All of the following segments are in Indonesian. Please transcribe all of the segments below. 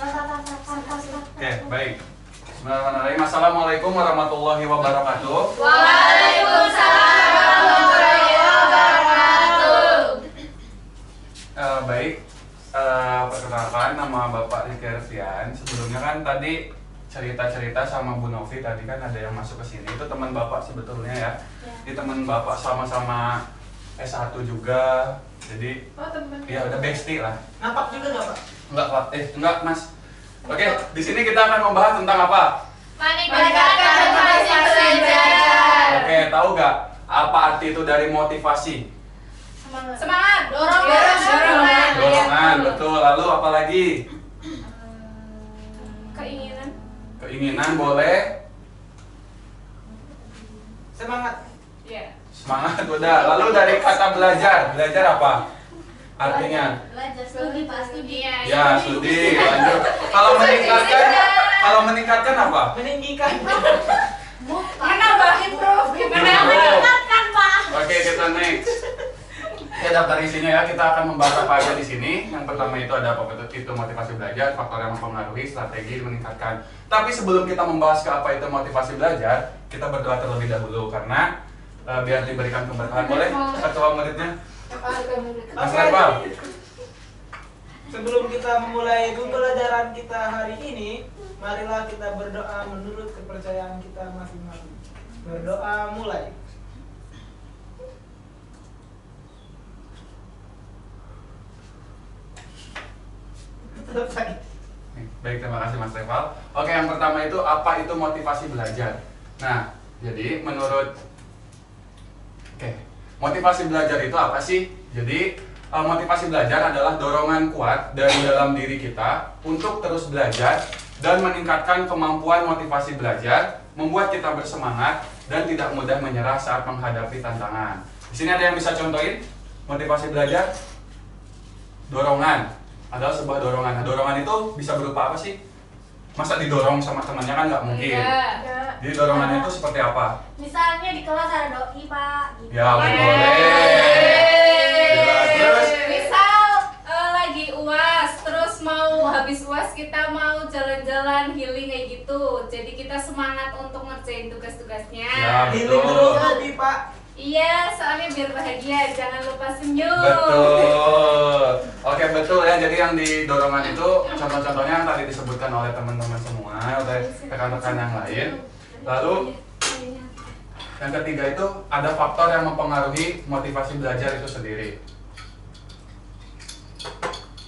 Oke, baik. Bismillahirrahmanirrahim. Assalamualaikum warahmatullahi wabarakatuh. Waalaikumsalam warahmatullahi wabarakatuh. Baik, perkenalkan nama Bapak Rizky Arfian. Sebelumnya kan tadi cerita-cerita sama Bu Novi tadi kan ada yang masuk ke sini. Itu teman Bapak sebetulnya ya. Ini teman Bapak sama-sama S1 juga. Jadi ya udah bestie lah. Napak juga nggak Pak? Enggak Mas. Oke, di sini kita akan membahas tentang apa? Meningkatkan motivasi belajar. Oke, tahu nggak apa arti itu dari motivasi? Semangat, dorongan. Dorongan, betul. Lalu apa lagi? Keinginan. Keinginan boleh. Semangat. Ya. Semangat udah. Lalu dari kata belajar, belajar apa? Artinya? Belajar studi, Pak, studi. Ya, studi. Lanjut. Kalau meningkatkan apa? Meninggikan. Menambahin, Prof. Meningkatkan, Pak. Oke, kita next. Ya, daftar isinya ya. Kita akan membahas apa aja di sini. Yang pertama itu ada apa itu motivasi belajar, faktor yang mempengaruhi, strategi meningkatkan. Tapi sebelum kita membahas ke apa itu motivasi belajar, kita berdoa terlebih dahulu karena biar diberikan keberkahan. Boleh ketua muridnya? Mas Herbal. Sebelum kita memulai pembelajaran kita hari ini, marilah kita berdoa menurut kepercayaan kita masing-masing. Berdoa mulai. Selesai. Baik, terima kasih Mas Reval. Oke, yang pertama itu apa itu motivasi belajar? Nah, jadi menurut motivasi belajar itu apa sih? Jadi motivasi belajar adalah dorongan kuat dari dalam diri kita untuk terus belajar dan meningkatkan kemampuan motivasi belajar, membuat kita bersemangat dan tidak mudah menyerah saat menghadapi tantangan. Di sini ada yang bisa contohin motivasi belajar? Dorongan adalah sebuah dorongan. Nah, dorongan itu bisa berupa apa sih? Masa didorong sama temannya kan nggak mungkin. Jadi dorongannya itu seperti apa? Misalnya di kelas ada doi, Pak. Gitu. Ya, boleh. Terus Misal lagi UAS, terus mau habis UAS kita mau jalan-jalan healing kayak gitu. Jadi kita semangat untuk ngerjain tugas-tugasnya. Ya, Healing dulu hobi Pak. Iya, soalnya biar bahagia, jangan lupa senyum. betul. Oke, betul ya. Jadi yang di dorongan itu contoh-contohnya yang tadi disebutkan oleh teman-teman semua, oleh rekan-rekan yang lain. Lalu yang ketiga itu ada faktor yang mempengaruhi motivasi belajar itu sendiri.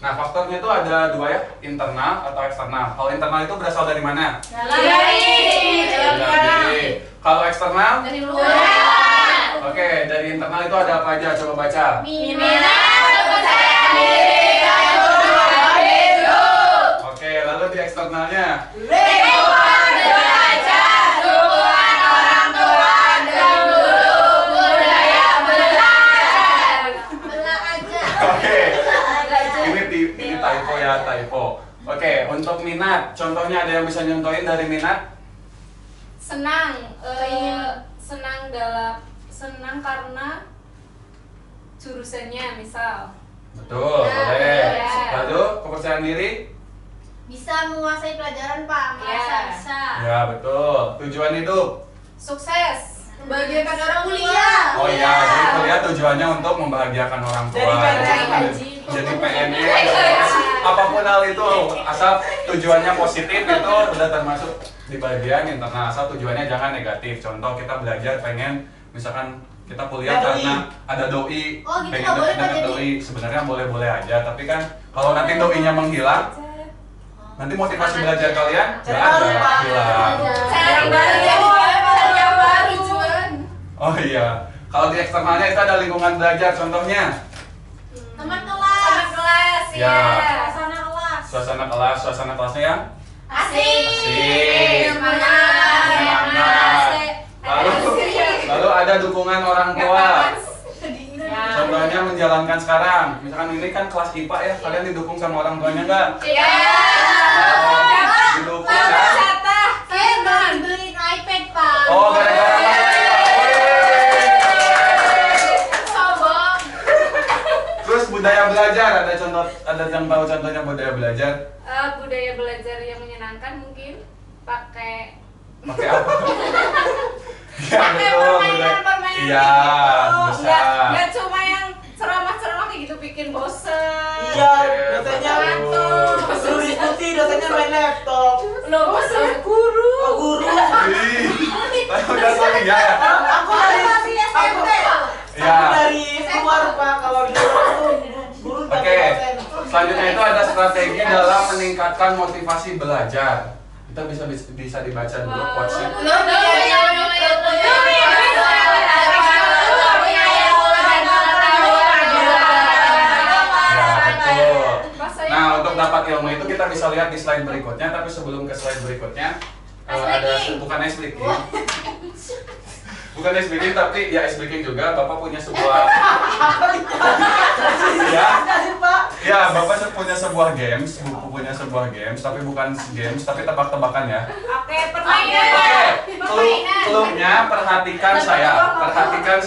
Nah, faktornya itu ada dua ya, internal atau eksternal. Kalau internal itu berasal dari mana? Dari Dalam diri. Kalau eksternal? dari luar. Oke, dari internal itu ada apa aja? Coba baca. Minat, kepercayaan diri, dan hidup. Oke, lalu di eksternalnya? Lingkungan belajar, dukungan orang tua, dan guru, budaya belajar. Belah aja. Oke. Ini typo ya, typo. Oke, untuk minat, contohnya ada yang bisa nyontohin dari minat? Senang, senang karena jurusannya misal. Betul, Ya, boleh. ya. Lalu kepercayaan diri? Bisa menguasai pelajaran, Pak. Merasa Ya. bisa. Ya, betul. Tujuan hidup? Sukses, membahagiakan orang Kuliah. Oh iya, jadi kuliah tujuannya untuk membahagiakan orang tua. Jadi PNS. Jadi PNS. Apapun hal itu, asal tujuannya positif itu udah termasuk di bagian internal. Asal tujuannya jangan negatif. Contoh kita belajar pengen misalkan kita kuliah Ada karena ada doi, Oh, gitu pengen nggak boleh, Pak, deket jadi? doi. Sebenarnya boleh-boleh aja, tapi kan kalau nanti doinya menghilang, nanti motivasi belajar kalian Cari nggak ada, baru, Pak. hilang. Cari baru tujuan. Oh iya, kalau di eksternalnya itu ada lingkungan belajar, contohnya Teman Teman kelas. kelas Ya. ya. Suasana kelas. suasana kelasnya yang Asik. Asik. Semangat. lalu ada dukungan orang tua. Ya. Contohnya menjalankan sekarang, misalkan ini kan kelas IPA ya, kalian didukung sama orang tuanya nggak? Iya. Didukung ya? Jatah. Saya baru dibeliin iPad, Pak. Oh, gara-gara Sombong. terus Bu budaya belajar, ada yang tahu contohnya budaya belajar? Budaya belajar yang menyenangkan mungkin pakai apa? Ya pakai betul, permainan-permainan iya, gitu. bisa. Nggak cuma yang ceramah-ceramah kayak gitu bikin bosen. Iya, Oke, dosennya betul. suruh diskusi, dosennya main laptop. Loh, guru. Oh, guru. Ih, saya udah tahu ya. Aku dari Masih SMP. Ya. Aku dari luar Pak, kalau di luar itu guru dan Oke, dosen. selanjutnya itu ada strategi dalam meningkatkan motivasi belajar. Kita bisa dibaca dulu quotes-nya. Ya, betul. Nah, untuk dapat ilmu itu kita bisa lihat di slide berikutnya, tapi sebelum ke slide berikutnya ada bukan ice breaking. Bukan ice breaking, tapi ya ice breaking juga. Bapak punya sebuah ya. Kasih Pak. Ya, Bapak punya sebuah games, punya sebuah games, tapi bukan games, tapi tebak-tebakan ya. Oke, permainan. Oke, clue-nya perhatikan saya, perhatikan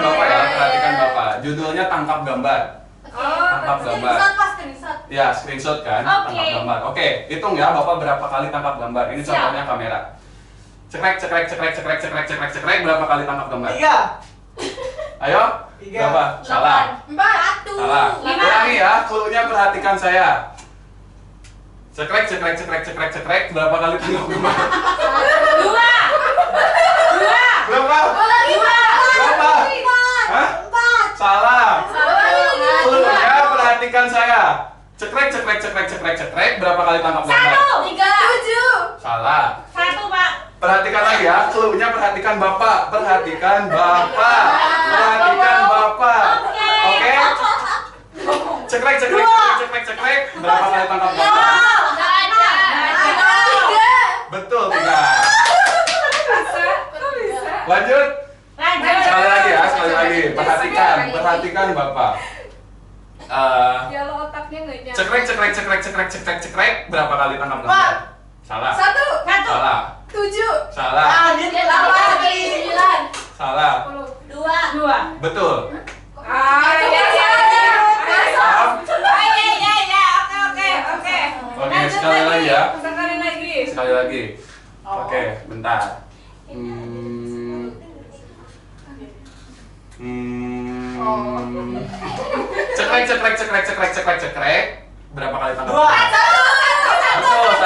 Bapak ya, perhatikan Bapak. Judulnya tangkap gambar. Tangkap gambar. Ya, screenshot kan, Oke. tangkap gambar. Oke, hitung ya Bapak berapa kali tangkap gambar. Ini Siap. contohnya kamera. Cekrek, berapa kali tangkap gambar? 3. Ayo, 3. berapa? Salah. 4. Salah. Lima. Ulangi ya, clue-nya perhatikan saya. Cekrek, berapa kali tangkap gambar? 2. Berapa? Berapa? Hah? 4. Salah. Clue-nya perhatikan saya. Cekrek, berapa kali tangkap gambar? 3. 7. Salah. 1, Pak. Perhatikan lagi ya, clue-nya perhatikan Bapak. Perhatikan Bapak. Oke? Cekrek, berapa kali tangkap gambar? Betul, 3. Lanjut. Sekali lagi. Perhatikan Bapak. Ya lo otaknya nggak nyampe. Cekrek, berapa kali tangkap gambar? Salah. 1. Salah. 7. Salah. Dia 8. 9. Salah. 2. Betul. Oke, sekali lagi ya. Sekali lagi. Oke, bentar. Cekrek. Berapa kali tangkap 2. gambar? Betul, 1.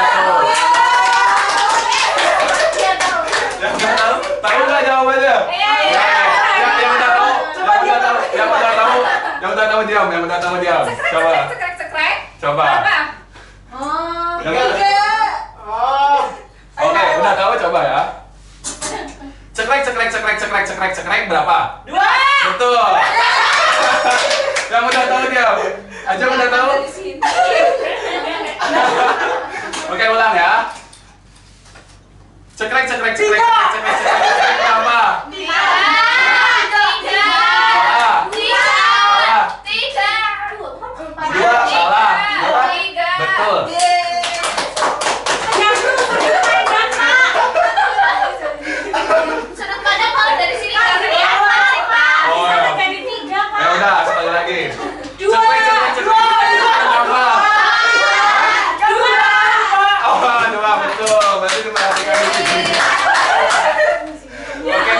Yang udah tahu? Tahu nggak jawabannya? Iya. Yang udah tahu diam. Coba. Oh, Yang 3. Oh. Oke, udah tahu coba ya. Cekrek berapa? 2. Betul. Yang udah tahu diam. Aja udah tahu. Oke, ulang ya. Cekrek berapa? Dua, salah. Betul. Sudut pandang kalau dari sini kan Oh, ya. Ya udah, sekali lagi. Cekrek berapa? Oh, 2, betul. Berarti diperhatikan di sini. Oke,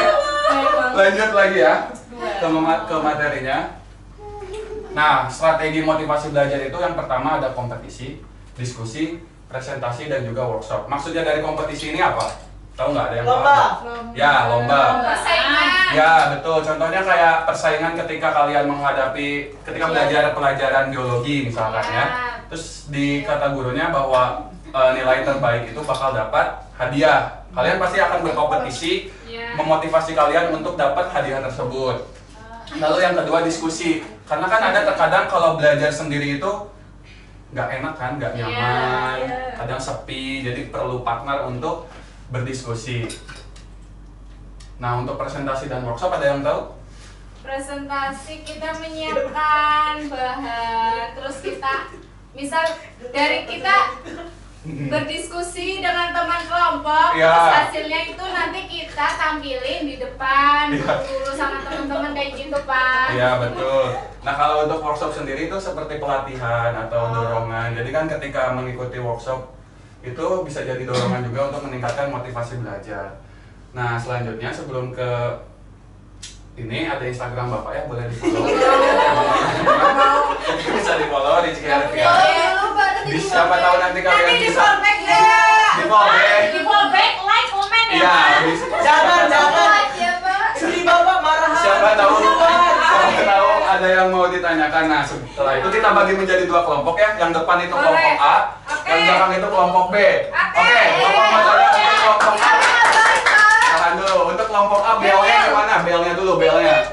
lanjut lagi ya ke materinya. Nah, strategi motivasi belajar itu yang pertama ada kompetisi, diskusi, presentasi, dan juga workshop. Maksudnya dari kompetisi ini apa? Tahu nggak ada yang tahu? Lomba. Ya, lomba. Persaingan. Ya, betul. Contohnya kayak persaingan ketika kalian ketika belajar pelajaran biologi misalkan ya. Terus di kata gurunya bahwa nilai terbaik itu bakal dapat hadiah. Kalian pasti akan berkompetisi, memotivasi kalian untuk dapat hadiah tersebut. Lalu yang kedua diskusi, karena kan ada terkadang kalau belajar sendiri itu nggak enak kan, nggak nyaman, kadang sepi, jadi perlu partner untuk berdiskusi. Nah, untuk presentasi dan workshop ada yang tahu? Presentasi kita menyiapkan bahan, terus kita misal dari kita berdiskusi dengan teman kelompok, Iya. terus hasilnya itu nanti kita tampilin di depan Iya. guru sama teman-teman kayak gitu, Pak. Iya betul. Nah kalau untuk workshop sendiri itu seperti pelatihan atau dorongan. Jadi kan ketika mengikuti workshop itu bisa jadi dorongan juga untuk meningkatkan motivasi belajar. Nah selanjutnya sebelum ke ini ada Instagram Bapak ya, boleh di follow. Bisa di follow di CKRV ya. Siapa tahu nanti kalian Nanti di bisa fallback ya. di fallback. Di fallback, like, komen ya. Iya. Pak. Jangan. Ya, Pak. Istri bapak marah. Siapa tahu ada yang mau ditanyakan. Nah setelah itu kita bagi menjadi dua kelompok ya. Yang depan itu kelompok A, yang belakang itu kelompok B. Oke, Bapak mau tanya untuk kelompok A. Tahan dulu. Untuk kelompok A belnya gimana? Belnya dulu, belnya.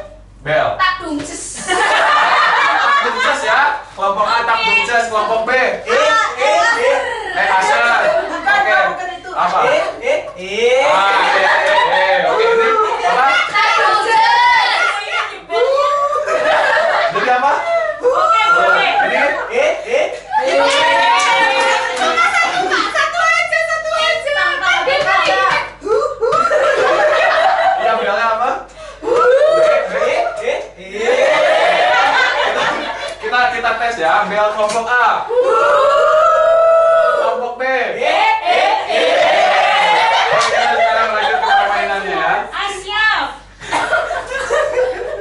Bel. Tak dungces. Tak dumces ya. Kelompok A tak dumces, kelompok B. Asal. Bukan itu. Apa? Ah, oke ini apa? Tak dungces. Jadi apa? Oke. Ini Satu aja. iya belnya apa? Kita tes ya. Bel kelompok A. Kelompok B. Oke, sekarang lanjut ke permainannya ya. Siap.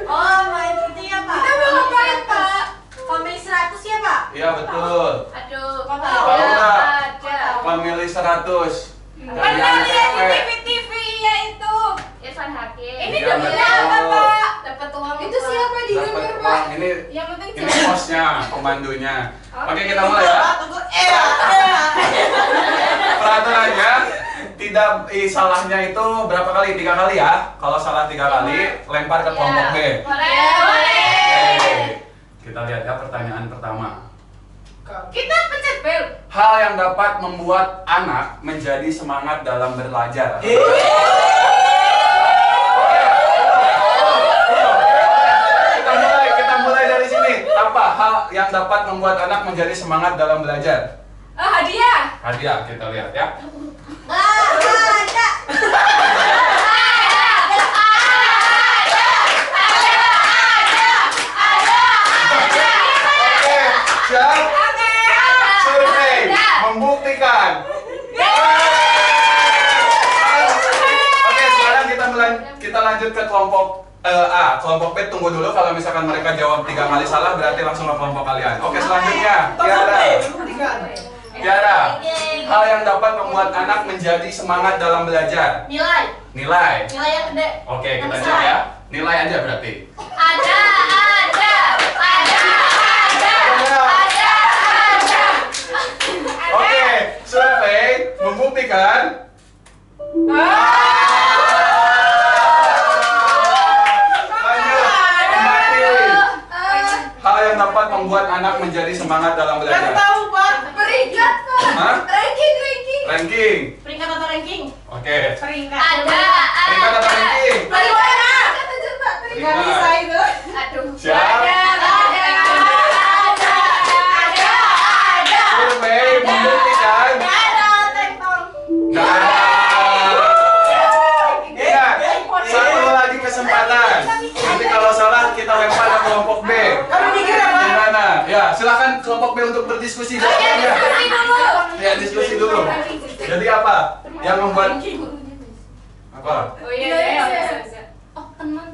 Oh, main itu ya, Pak. Kita mau ngapain, Pak? Family 100 ya, Pak? Iya betul. Aduh, Tahu nggak? ada. Memilih 100. Dari Pernah anak lihat di cewek. TV-TV ya itu. Irfan Hakim. Ini Iya, dapat betul. apa, Pak? Dapat uang. Itu siapa di Dapat gambar, uang. Pak? Ini Yang penting ini jelas. bosnya, pemandunya. Oke, Oke. kita mulai ya. Tunggu. Peraturannya tidak salahnya itu berapa kali? 3 kali ya. Kalau salah 3 kali, lempar ke kelompok B. Boleh. Oke. Kita lihat ya pertanyaan pertama. Kita pencet bel. Hal yang dapat membuat anak menjadi semangat dalam belajar. Kita mulai dari sini. Apa hal yang dapat membuat anak menjadi semangat dalam belajar? Hadiah. Hadiah, kita lihat ya. Oke, siap. Survei membuktikan. Oke, sekarang kita lanjut ke kelompok A. Kelompok B tunggu dulu, kalau misalkan mereka jawab 3 kali salah berarti langsung ke kelompok kalian. Oke, selanjutnya Tiara. Hal yang dapat membuat anak menjadi semangat dalam belajar. Nilai. Nilai. Nilai yang gede. Oke, kita Nanti cek salah. ya. Nilai aja berarti. Ada. Oke, survei membuktikan. Lanjut, mematuhi. Hal yang dapat membuat anak menjadi semangat dalam Kan belajar. tahu, Pak. Peringkat, Pak. Hah? Ranking. Ranking. Peringkat atau ranking? Oke. Peringkat. Peringkat atau ranking? Peringkat aja, Pak. Nggak bisa itu. Aduh. Siap. Survei membuktikan. Nah. Ingat, satu lagi kesempatan. Nanti kalau salah kita lempar ke kelompok B. Kamu mikir apa? Gimana? Ya, silakan kelompok B untuk berdiskusi jawabannya. Ya, diskusi dulu. Jadi apa? Yang membuat apa? Oh iya. Oh, teman.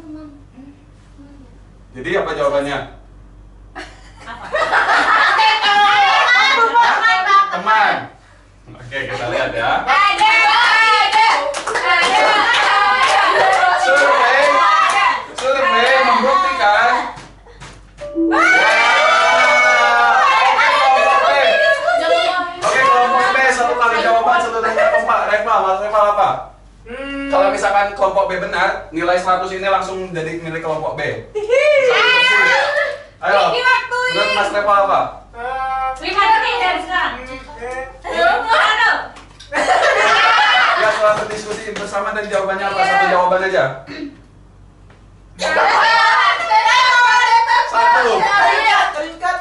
Jadi apa jawabannya? Teman. Oke, kita lihat ya. Survei membuktikan. Oke, kelompok B 1 kali jawaban 1 dengan kompak. Reva, Mas Reva apa? Kalau misalkan kelompok B benar, nilai 100 ini langsung jadi milik kelompok B. Ayo. Menurut Mas Reva apa? 5 detik dari sekarang. Ya, setelah berdiskusi bersama dan jawabannya apa? Satu jawaban aja. Satu. Peringkat.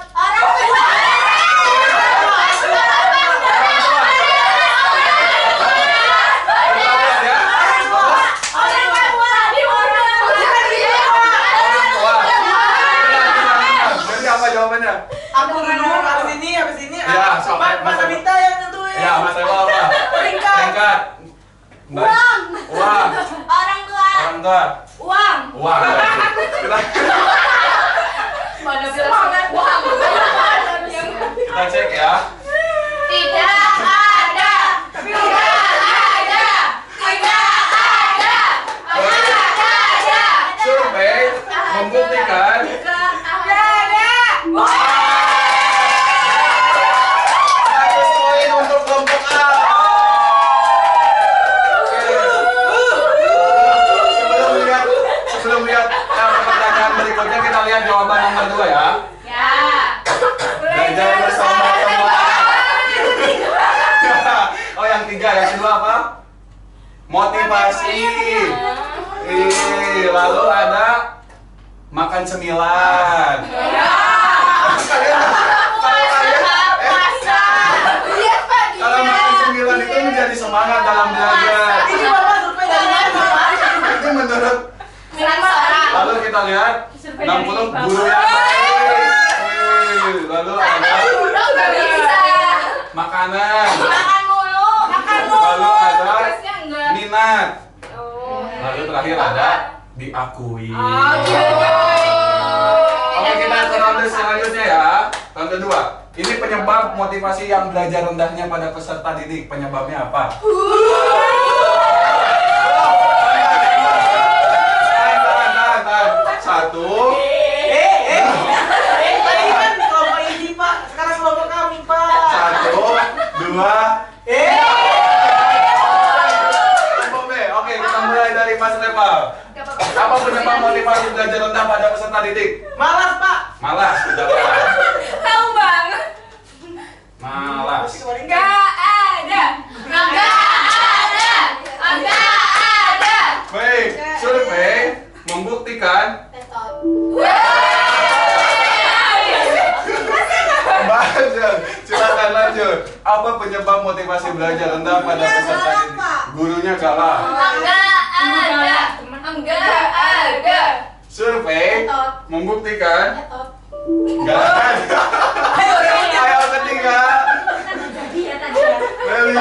Mas Abita yang nentuin. Ya, Mas Ewa apa? Peringkat. Peringkat. Uang. Uang. Orang tua. Orang tua. Uang. Uang. Mana Semangat. uang. Kita cek ya. Tidak ada. Tidak ada. Tidak ada. Tidak ada. Survei membuktikan Tidak ada. 100 poin untuk kelompok A. Sebelum lihat pertanyaan berikutnya, kita lihat jawaban nomor 2 ya. Ya. Belajar bersama-sama. Oh, yang 3, yang kedua apa? Motivasi. Lalu ada makan cemilan. Kalau makan cemilan itu menjadi semangat dalam belajar. Ini Bapak survei dari mana, Pak? Itu menurut. Orang. Lalu kita lihat 60 guru yang baik. Lalu ada Nggak bisa. makanan. Makan mulu. Makan Lalu ada Tugasnya enggak. minat. Oh. Lalu terakhir ada diakui. Oh, gitu. Oke, kita ke ronde selanjutnya ya. Ronde 2. Ini penyebab motivasi yang belajar rendahnya pada peserta didik. Penyebabnya apa? Tahan. 1, Tadi kan kelompok ini, Pak. Sekarang kelompok kami, Pak. 1, 2. Kelompok B. Oke, kita mulai dari Mas Leval. Apa penyebab motivasi belajar rendah pada peserta didik? Malas, Pak. Malas, tidak apa. Tahu banget. Malas. Enggak ada. Enggak ada. Enggak ada. Baik, survei membuktikan Lanjut, silakan lanjut. Apa penyebab motivasi belajar rendah pada peserta didik? Gurunya galak. Enggak ada. Enggak ada. Survei membuktikan Etot. enggak ada. Ayo ketiga. Leli.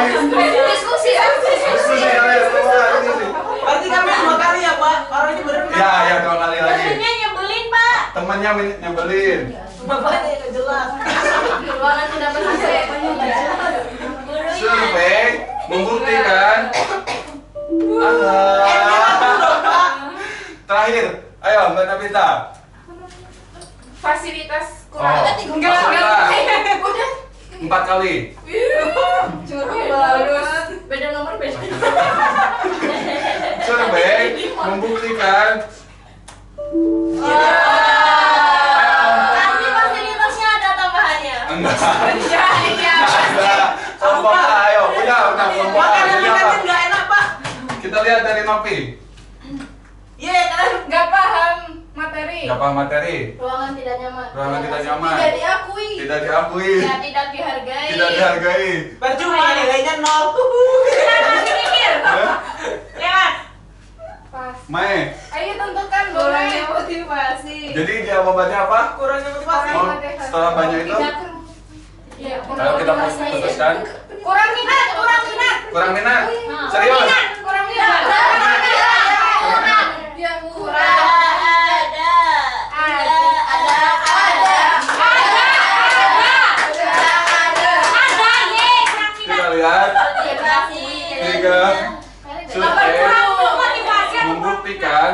Diskusi. Diskusi kalian semua diskusi. Berarti kami 2 kali ya, Pak. Orang ini berenang. Ya, 2 kali lagi. Gurunya nyebelin, Pak. Temannya nyebelin. Bapaknya nggak jelas. Ruangan tidak berhasil. Survei membuktikan. Terakhir, ayo Mbak Nabita. Fasilitas Oh, kurang. fasilitas. Udah. 4 kali. Curang bagus. Beda nomor beda. Survei membuktikan. Tapi fasilitasnya ada tambahannya. Enggak. Iya. Ada. Kelompok A, ayo. Udah kelompok A. Makanan Jadi kita apa? kan nggak enak, Pak. Kita lihat dari Nopi. Iya, kalian Enggak paham materi. Gak paham materi. Ruangan tidak nyaman. Ruangan tidak nyaman. Tidak diakui. Tidak diakui. Ya, tidak dihargai. Tidak dihargai. percuma nilainya 0. Mikir. Ya. Pas. Mae. Ayo tentukan boleh motivasi. Jadi jawabannya apa? Kurangnya motivasi. Oh, setelah banyak itu, Ya, ayo kita putuskan. kurang minat. Kurang minat. Serius. Kurang minat. Kurang ada. Kita lihat. Tiga. Survei membuktikan.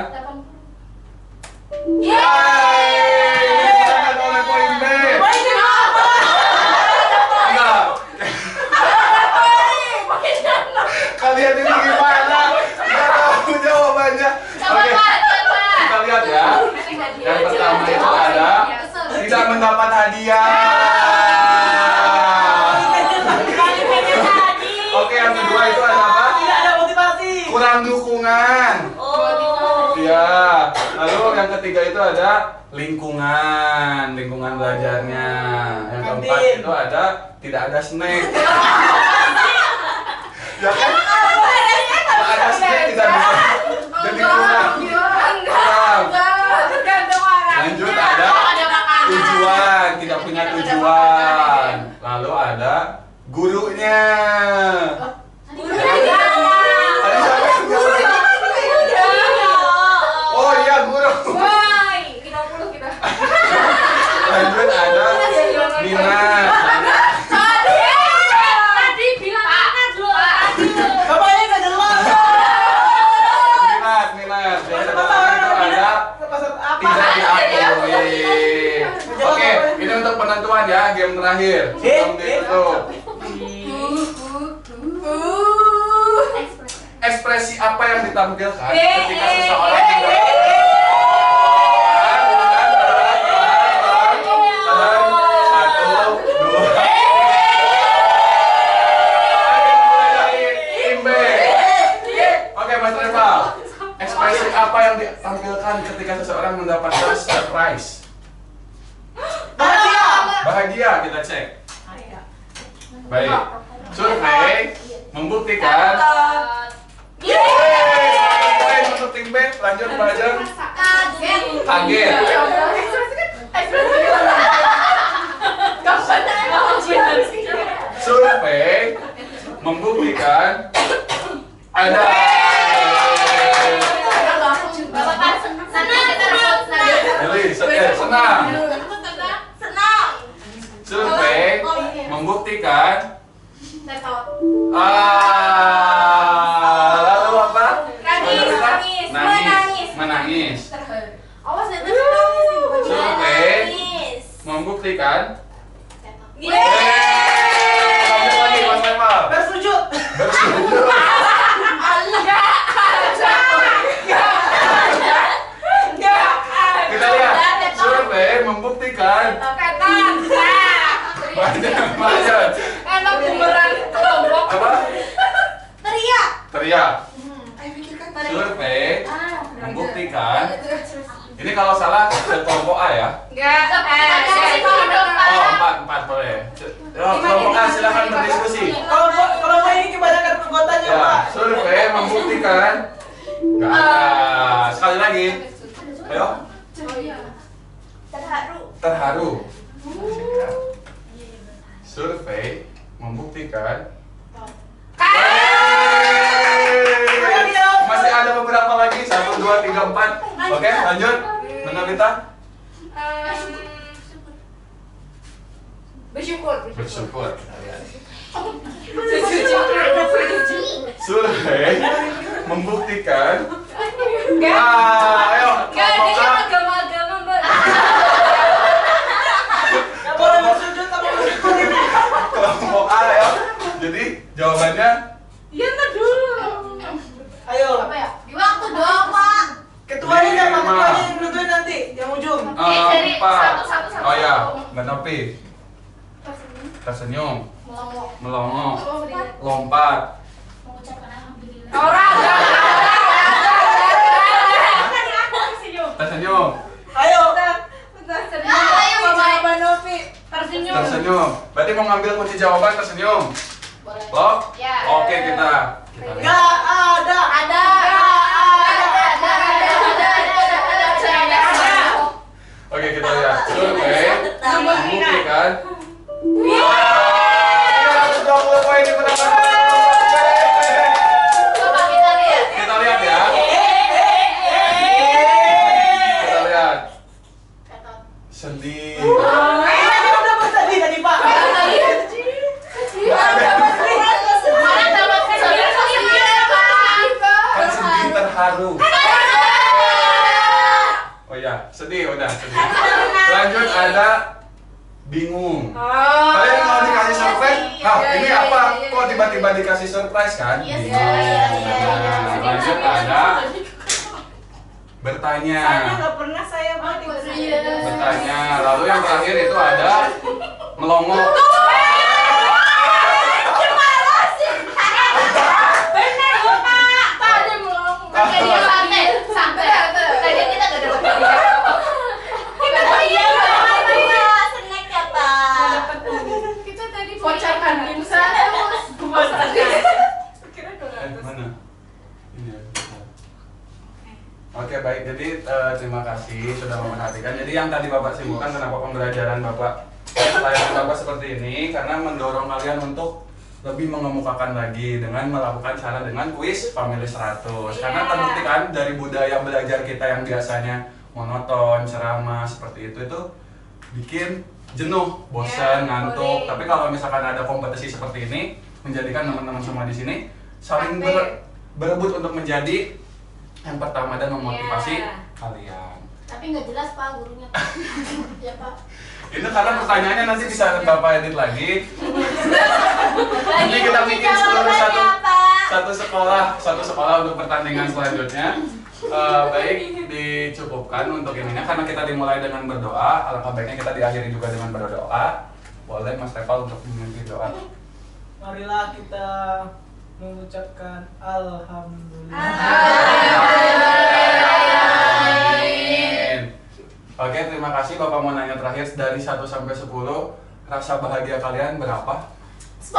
Dimenangkan oleh poin B. Enggak. Kalian ini gimana? Nggak tahu jawabannya. Oke, kita lihat ya. Yang pertama itu ada tidak mendapat hadiah. Oke, yang kedua itu ada apa? Tidak ada motivasi. Kurang dukungan. Ya. Lalu yang ketiga itu ada lingkungan belajarnya. Yang keempat Kantin. itu ada tidak ada snack. Ya kan? Tidak ada snack tidak bisa. Jadi kurang. Tergantung orang. Lanjut ada tujuan, tidak punya tujuan. Lalu ada gurunya. Gurunya. Ada siapa yang jawab? Oh iya, guru. Woi, 50 kita. Lanjut ada minat. Tadi bilang minat loh. Bapaknya nggak jelas. Minat. Jadi Bapak setelah itu ada peserta apa? tidak diakui. Oke, ini untuk penentuan ya, game terakhir. Sebelum ditutup. Ekspresi apa yang ditampilkan ketika seseorang ekspresi apa yang ditampilkan ketika seseorang mendapatkan surprise? Bahagia, kita cek. Baik. Survei membuktikan. Yeay, untuk tim B, lanjut belajar. Kaget. Survei membuktikan ada. Senang. Survei membuktikan lalu apa? Menangis. Survei membuktikan lanjut lagi Mas Lemal. Bersujud. Bersujud. Kita lihat survei membuktikan banyak. Emang bumerang kelompok. Apa? Teriak. Teriak. Survei membuktikan. Ini kalau salah ke kelompok A ya. Enggak. Oh, empat boleh. Kelompok A silakan berdiskusi. Kalau ini kebanyakan anggotanya, Ya, Pak. survei membuktikan. Nggak ada. Sekali lagi. Ayo. Terharu. Survei membuktikan. Masih ada beberapa lagi. 1, 2, 3, 4. Oke, lanjut. Menalita. Bersyukur. Bersyukur. Kita lihat. Survei membuktikan. Ayo. Enggak, Kelompok dia A. agama-agama, Mbak. Nggak boleh bersujud sama bersyukur ini. Kelompok A ya. Jadi jawabannya Iya, entar dulu. Ayo. Apa ya? Di waktu doang, Pak. Ketuanya siapa? Lima. Ketuanya yang nentuin nanti, yang ujung. Jadi, 4. satu. Oh ya, nggak nepi. Tersenyum, melongo, lompat. Mengucapkan alhamdulillah. Orang. Tersenyum, Ayo. Ayo, Mama Novi. Tersenyum. tersenyum. Berarti mau ngambil kunci jawaban tersenyum. Boleh. Loh? Ya. Oke, kita lihat. Nggak ada. Ada. Oke, kita lihat. Survei membuktikan. 320 poin dimenangkan. Coba kita lihat. Kita lihat ya. Kita lihat. Sedih. Ini udah bersedih tadi, Pak. Mana dapat Kan sedih terharu. Oh ya, sedih udah sedih. Lanjut ada bingung. Kalian mau dikasih surprise? Nah, ini apa? Kok tiba-tiba dikasih surprise kan? Iya, Bingung. iya. Nah, lanjut ada bertanya. Nggak pernah saya buat itu. Bertanya. Lalu yang terakhir itu ada melongo. Oke, dia santai. Tadi kita gak dapat hadiah. Kita hadiah snack ya, Pak. Kita tadi Pocakan dimsa Mana? Ini ya. Oke baik, jadi terima kasih sudah memperhatikan. Jadi yang tadi Bapak simpulkan kenapa pembelajaran Bapak layar Bapak seperti ini karena mendorong kalian untuk lebih mengemukakan lagi dengan melakukan cara dengan kuis Family 100. Karena terbukti kan dari budaya belajar kita yang biasanya monoton, ceramah seperti itu bikin jenuh, bosan, ngantuk. Tapi kalau misalkan ada kompetisi seperti ini, menjadikan teman-teman semua di sini saling berebut untuk menjadi yang pertama dan memotivasi kalian. Tapi nggak jelas Pak gurunya. Ya Pak. Ini karena pertanyaannya nanti bisa Bapak edit lagi. Nanti kita bikin satu sekolah untuk pertandingan selanjutnya. Baik, dicukupkan untuk ininya karena kita dimulai dengan berdoa. Alangkah baiknya kita diakhiri juga dengan berdoa. Boleh Mas Tefal untuk memimpin doa. Marilah kita mengucapkan alhamdulillah. Amin. Oke, terima kasih. Bapak mau nanya terakhir dari 1 sampai 10, rasa bahagia kalian berapa? 10.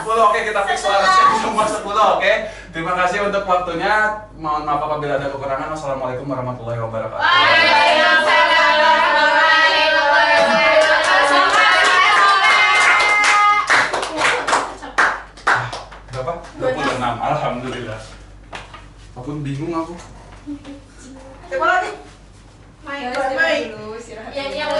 10. Oke, kita fix larasnya semua 10. Oke. Terima kasih untuk waktunya. Mohon maaf apabila ada kekurangan. Wassalamualaikum warahmatullahi wabarakatuh. Waalaikumsalam warahmatullahi wabarakatuh. Berapa? 26. Alhamdulillah. Apun bingung aku. Coba lagi. Main dulu, istirahat. Yang